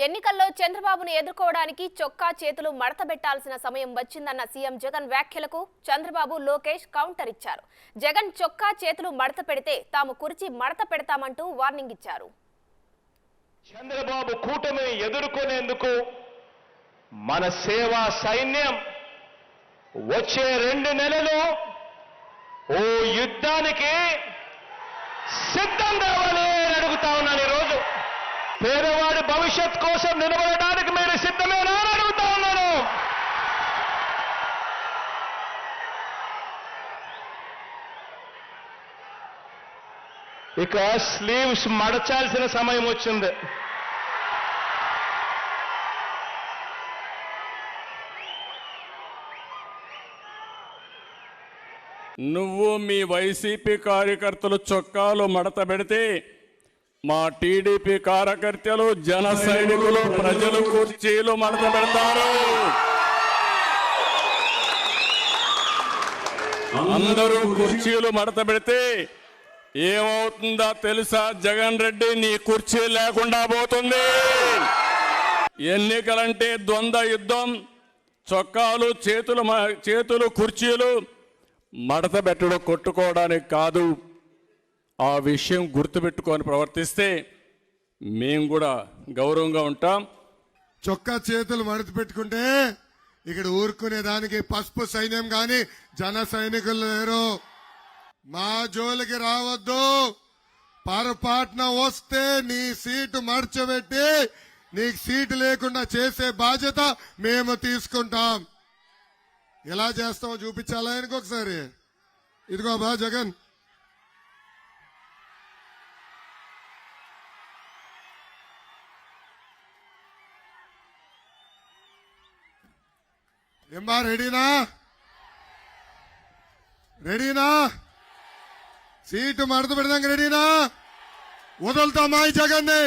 ఎన్నికల్లో చంద్రబాబును ఎదుర్కోవడానికి చొక్కా చేతులు మడతబెట్టాల్సిన సమయం వచ్చిందన్న సీఎం జగన్ వ్యాఖ్యలకు చంద్రబాబు లోకేష్ కౌంటర్ ఇచ్చారు. జగన్ చొక్కా చేతులు మడత పెడితే తాము కుర్చీ మడత పెడతామంటూ వార్నింగ్ ఇచ్చారు. చంద్రబాబు కూటమిని ఎదుర్కొనేందుకు మన సేవా సైన్యం వచ్చే 2 నెలలు ఓ యుద్ధానికి సిద్ధం కావాలి అని అడుగుతా ఉన్నాను. ఈరోజు పేదవాడి భవిష్యత్ కోసం నిలబడడానికి మీరు సిద్ధమేనా అని అడుగుతా ఉన్నాను. ఇక స్లీవ్స్ మడచాల్సిన సమయం వచ్చింది. నువ్వు మీ వైసీపీ కార్యకర్తలు చొక్కాలు మడత పెడితే మా టీడీపీ కార్యకర్తలు జన సైనికులు ప్రజలు కుర్చీలు మడత పెడతారు. అందరూ కుర్చీలు మడత పెడితే ఏమవుతుందో తెలుసా? జగన్ రెడ్డి నీ కుర్చీ లేకుండా పోతుంది. ఎన్నికలంటే ద్వంద్వ యుద్ధం. చొక్కాలు చేతులు కుర్చీలు మడత పెట్టడం కొట్టుకోవడానికి కాదు. ఆ విషయం గుర్తుపెట్టుకొని ప్రవర్తిస్తే మేము కూడా గౌరవంగా ఉంటాం. చొక్కా చేతులు మడత పెట్టుకుంటే ఇక్కడ ఊరుకునే దానికి పసుపు సైన్యం గాని జన సైనికులు లేరు. మా జోలికి రావద్దు. పొరపాటున వస్తే నీ సీటు మడచబెట్టి నీకు సీటు లేకుండా చేసే బాధ్యత మేము తీసుకుంటాం. ఎలా చేస్తామో చూపించాలా ఇంకొకసారి. ఇదిగో బా జగన్, ఏంబా రెడీనా? రెడీనా? సీటు మడత పెడదాం. రెడీనా? వదులుతామా ఈ జగన్ని?